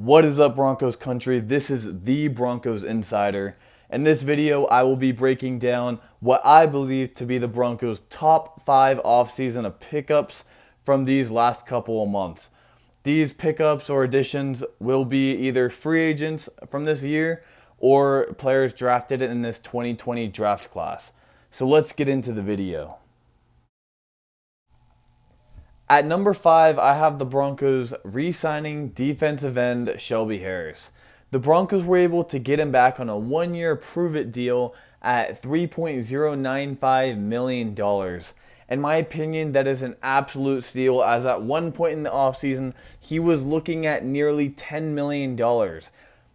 What is up, Broncos country? This is the Broncos Insider. In this video, I will be breaking down what I believe to be the Broncos' top 5 offseason of pickups from these last couple of months. These pickups or additions will be either free agents from this year or players drafted in this 2020 draft class. So let's get into the video. At number 5, I have the Broncos re-signing defensive end Shelby Harris. The Broncos were able to get him back on a one-year prove-it deal at $3.095 million. In my opinion, that is an absolute steal, as at one point in the offseason, he was looking at nearly $10 million.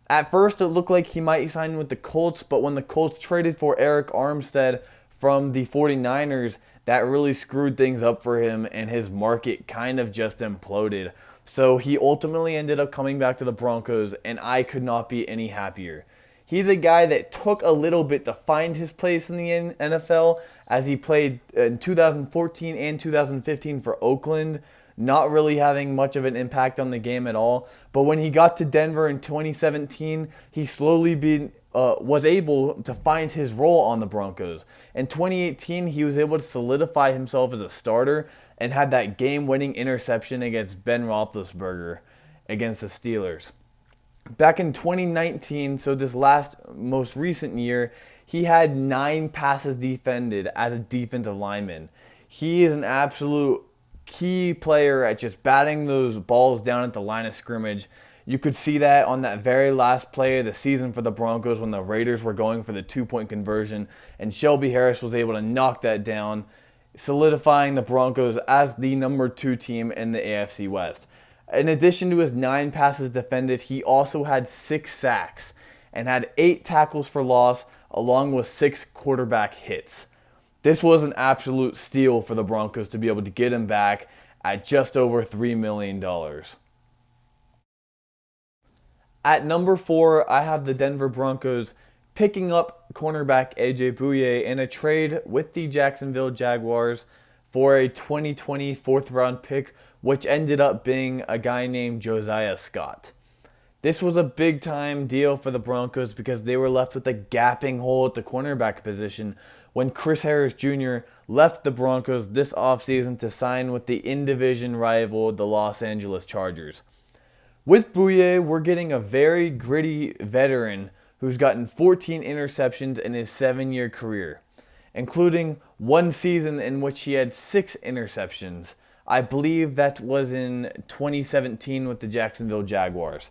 At first, it looked like he might sign with the Colts, but when the Colts traded for Eric Armstead from the 49ers, that really screwed things up for him, and his market kind of just imploded. So he ultimately ended up coming back to the Broncos, and I could not be any happier. He's a guy that took a little bit to find his place in the NFL, as he played in 2014 and 2015 for Oakland, not really having much of an impact on the game at all. But when he got to Denver in 2017, he slowly was able to find his role on the Broncos. In 2018, he was able to solidify himself as a starter and had that game-winning interception against Ben Roethlisberger against the Steelers. Back in 2019, so this most recent year, he had 9 passes defended as a defensive lineman. He is an absolute key player at just batting those balls down at the line of scrimmage. You could see that on that very last play of the season for the Broncos when the Raiders were going for the 2-point conversion, and Shelby Harris was able to knock that down, solidifying the Broncos as the number 2 team in the AFC West. In addition to his 9 passes defended, he also had 6 sacks and had 8 tackles for loss, along with 6 quarterback hits. This was an absolute steal for the Broncos to be able to get him back at just over $3 million. At number 4, I have the Denver Broncos picking up cornerback AJ Bouye in a trade with the Jacksonville Jaguars for a 2020 4th-round pick, which ended up being a guy named Josiah Scott. This was a big-time deal for the Broncos because they were left with a gaping hole at the cornerback position when Chris Harris Jr. left the Broncos this offseason to sign with the in-division rival, the Los Angeles Chargers. With Bouye, we're getting a very gritty veteran who's gotten 14 interceptions in his 7-year career, including one season in which he had 6 interceptions. I believe that was in 2017 with the Jacksonville Jaguars.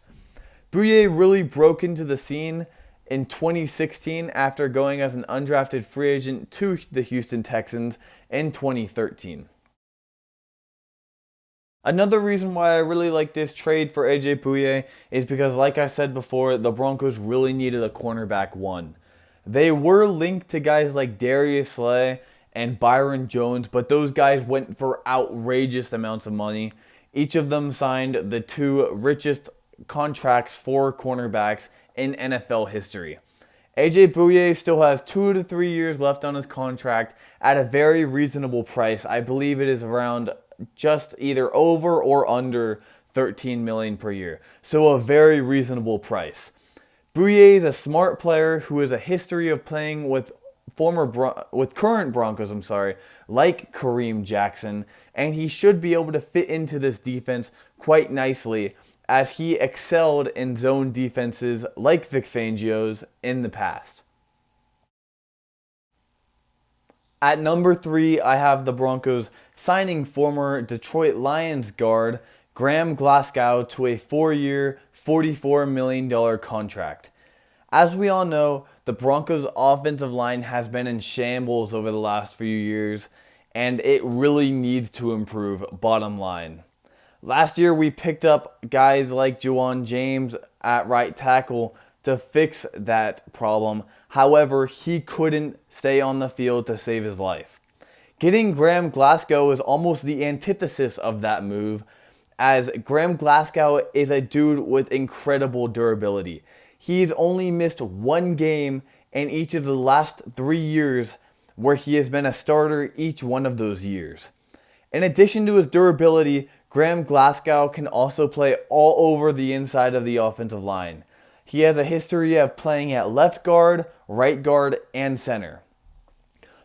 Bouye really broke into the scene in 2016 after going as an undrafted free agent to the Houston Texans in 2013. Another reason why I really like this trade for AJ Bouye is because, like I said before, the Broncos really needed a cornerback 1. They were linked to guys like Darius Slay and Byron Jones, but those guys went for outrageous amounts of money. Each of them signed the 2 richest contracts for cornerbacks in NFL history. AJ Bouye still has 2 to 3 years left on his contract at a very reasonable price. I believe it is around just either over or under $13 million per year. So a very reasonable price. Bouye is a smart player who has a history of playing with current Broncos, like Kareem Jackson, and he should be able to fit into this defense quite nicely, as he excelled in zone defenses like Vic Fangio's in the past. At number 3, I have the Broncos signing former Detroit Lions guard Graham Glasgow to a 4-year, $44 million contract. As we all know, the Broncos' offensive line has been in shambles over the last few years, and it really needs to improve, bottom line. Last year, we picked up guys like Juwan James at right tackle to fix that problem. However, he couldn't stay on the field to save his life. Getting Graham Glasgow is almost the antithesis of that move, as Graham Glasgow is a dude with incredible durability. He's only missed 1 game in each of the last 3 years where he has been a starter each one of those years. In addition to his durability, Graham Glasgow can also play all over the inside of the offensive line. He has a history of playing at left guard, right guard, and center.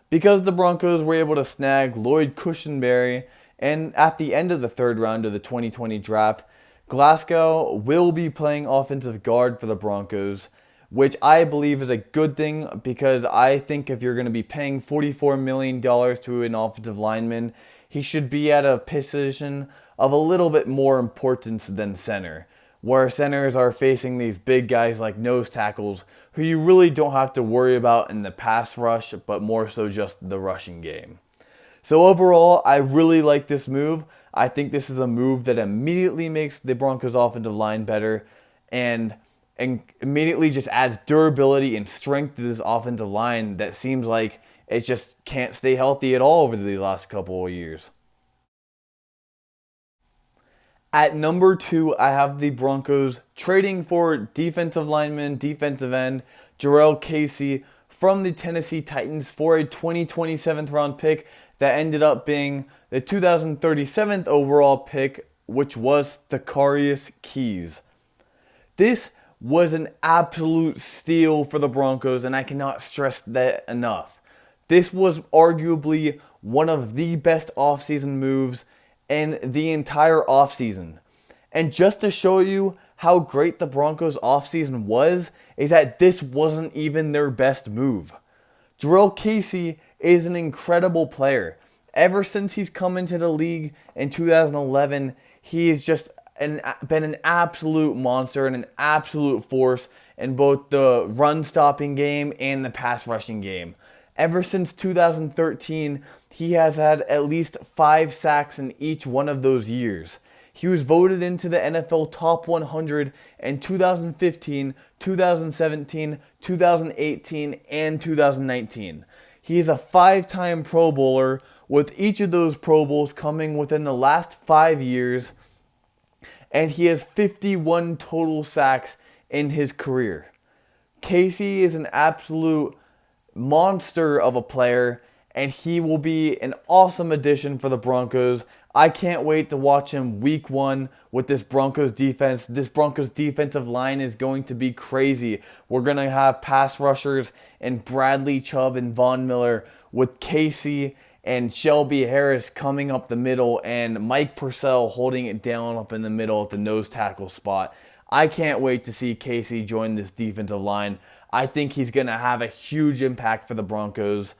Because the Broncos were able to snag Lloyd Cushenberry, and at the end of the third round of the 2020 draft, Glasgow will be playing offensive guard for the Broncos, which I believe is a good thing because I think if you're going to be paying $44 million to an offensive lineman, he should be at a position of a little bit more importance than center, where centers are facing these big guys like nose tackles who you really don't have to worry about in the pass rush, but more so just the rushing game. So overall, I really like this move. I think this is a move that immediately makes the Broncos offensive line better and immediately just adds durability and strength to this offensive line that seems like it just can't stay healthy at all over the last couple of years. At number 2, I have the Broncos trading for defensive lineman, defensive end, Jurell Casey from the Tennessee Titans for a 2027th round pick that ended up being the 2037th overall pick, which was Thakarius Keys. This was an absolute steal for the Broncos, and I cannot stress that enough. This was arguably one of the best offseason moves in the entire offseason. And just to show you how great the Broncos offseason was, is that this wasn't even their best move. Jurell Casey is an incredible player. Ever since he's come into the league in 2011, he has just been an absolute monster and an absolute force in both the run-stopping game and the pass-rushing game. Ever since 2013, he has had at least 5 sacks in each one of those years. He was voted into the NFL Top 100 in 2015, 2017, 2018, and 2019. He is a 5-time Pro Bowler, with each of those Pro Bowls coming within the last 5 years, and he has 51 total sacks in his career. Casey is an absolute monster of a player, and he will be an awesome addition for the Broncos. I can't wait to watch him week 1 with this Broncos defense. This Broncos defensive line is going to be crazy. We're going to have pass rushers and Bradley Chubb and Von Miller, with Casey and Shelby Harris coming up the middle and Mike Purcell holding it down up in the middle at the nose tackle spot. I can't wait to see Casey join this defensive line. I think he's going to have a huge impact for the Broncos.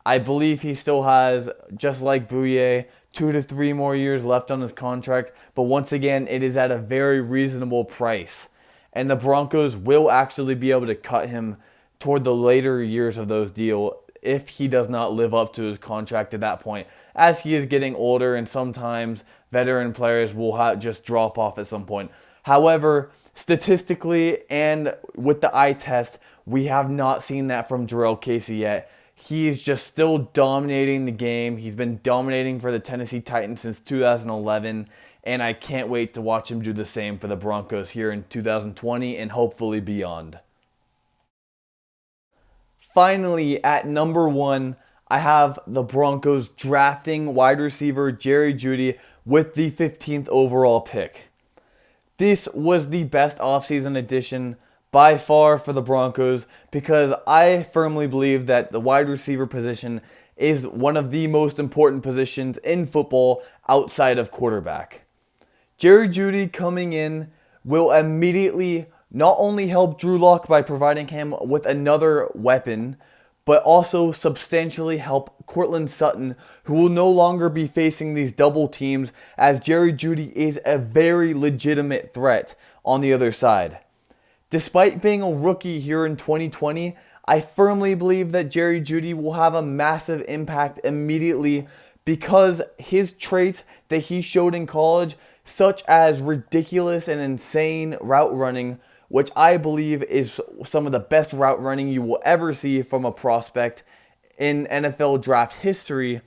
I believe he still has, just like Bouye, 2 to 3 more years left on his contract, but once again, it is at a very reasonable price. And the Broncos will actually be able to cut him toward the later years of those deals if he does not live up to his contract at that point, as he is getting older and sometimes veteran players will just drop off at some point. However, statistically and with the eye test, we have not seen that from Jurell Casey yet. He is just still dominating the game. He's been dominating for the Tennessee Titans since 2011, and I can't wait to watch him do the same for the Broncos here in 2020 and hopefully beyond. Finally, at number 1, I have the Broncos drafting wide receiver Jerry Jeudy with the 15th overall pick. This was the best offseason addition by far for the Broncos because I firmly believe that the wide receiver position is one of the most important positions in football outside of quarterback. Jerry Jeudy coming in will immediately not only help Drew Lock by providing him with another weapon, but also substantially help Courtland Sutton, who will no longer be facing these double teams, as Jerry Jeudy is a very legitimate threat on the other side. Despite being a rookie here in 2020, I firmly believe that Jerry Jeudy will have a massive impact immediately because his traits that he showed in college, such as ridiculous and insane route running, which I believe is some of the best route running you will ever see from a prospect in NFL draft history,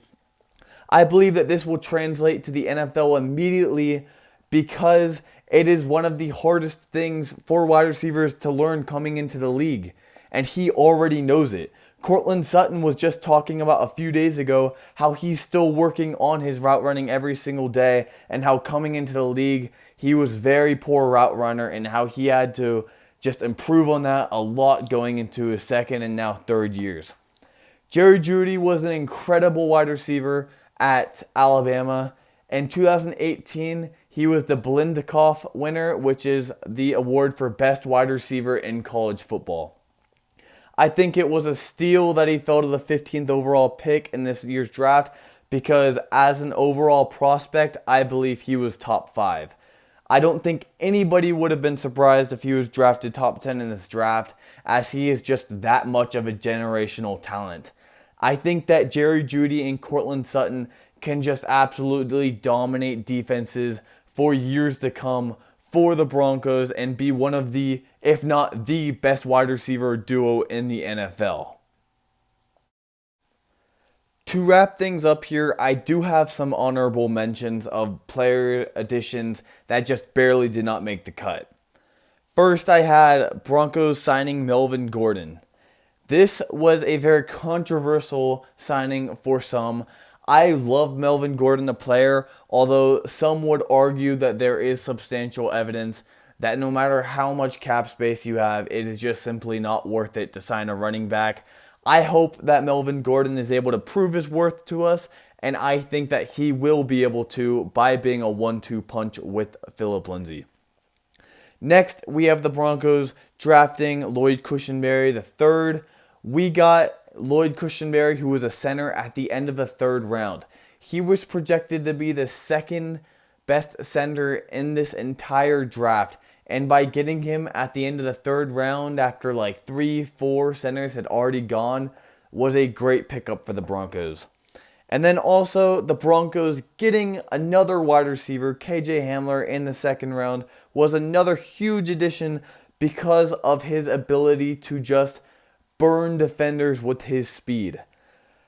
I believe that this will translate to the NFL immediately because it is one of the hardest things for wide receivers to learn coming into the league. And he already knows it. Courtland Sutton was just talking about a few days ago how he's still working on his route running every single day, and how coming into the league he was very poor route runner, and how he had to just improve on that a lot going into his second and now third years. Jerry Jeudy was an incredible wide receiver at Alabama. In 2018, he was the Blindikoff winner, which is the award for best wide receiver in college football. I think it was a steal that he fell to the 15th overall pick in this year's draft, because as an overall prospect, I believe he was top 5. I don't think anybody would have been surprised if he was drafted top 10 in this draft, as he is just that much of a generational talent. I think that Jerry Jeudy and Courtland Sutton can just absolutely dominate defenses for years to come for the Broncos and be one of the, if not the best wide receiver duo in the NFL. To wrap things up here, I do have some honorable mentions of player additions that just barely did not make the cut. First, I had Broncos signing Melvin Gordon. This was a very controversial signing for some. I love Melvin Gordon, the player, although some would argue that there is substantial evidence that no matter how much cap space you have, it is just simply not worth it to sign a running back. I hope that Melvin Gordon is able to prove his worth to us, and I think that he will be able to by being a 1-2 punch with Phillip Lindsay. Next, we have the Broncos drafting Lloyd Cushenberry III. We got Lloyd Cushenberry, who was a center at the end of the 3rd round. He was projected to be the second best center in this entire draft. And by getting him at the end of the 3rd round after like 3-4 centers had already gone was a great pickup for the Broncos. And then also the Broncos getting another wide receiver, KJ Hamler, in the 2nd round was another huge addition because of his ability to just burn defenders with his speed.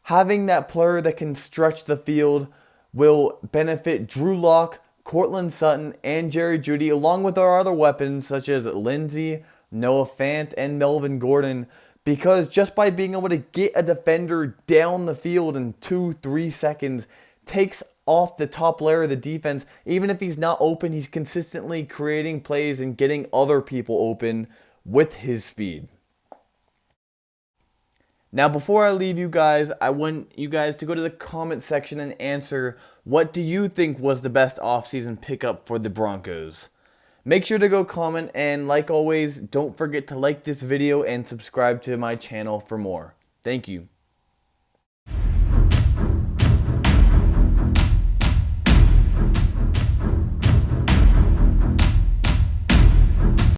Having that player that can stretch the field will benefit Drew Lock, Courtland Sutton, and Jerry Jeudy, along with our other weapons such as Lindsay, Noah Fant, and Melvin Gordon, because just by being able to get a defender down the field in 2-3 seconds takes off the top layer of the defense. Even if he's not open, he's consistently creating plays and getting other people open with his speed. Now, before I leave you guys, I want you guys to go to the comment section and answer, what do you think was the best offseason pickup for the Broncos? Make sure to go comment, and like always, don't forget to like this video and subscribe to my channel for more. Thank you.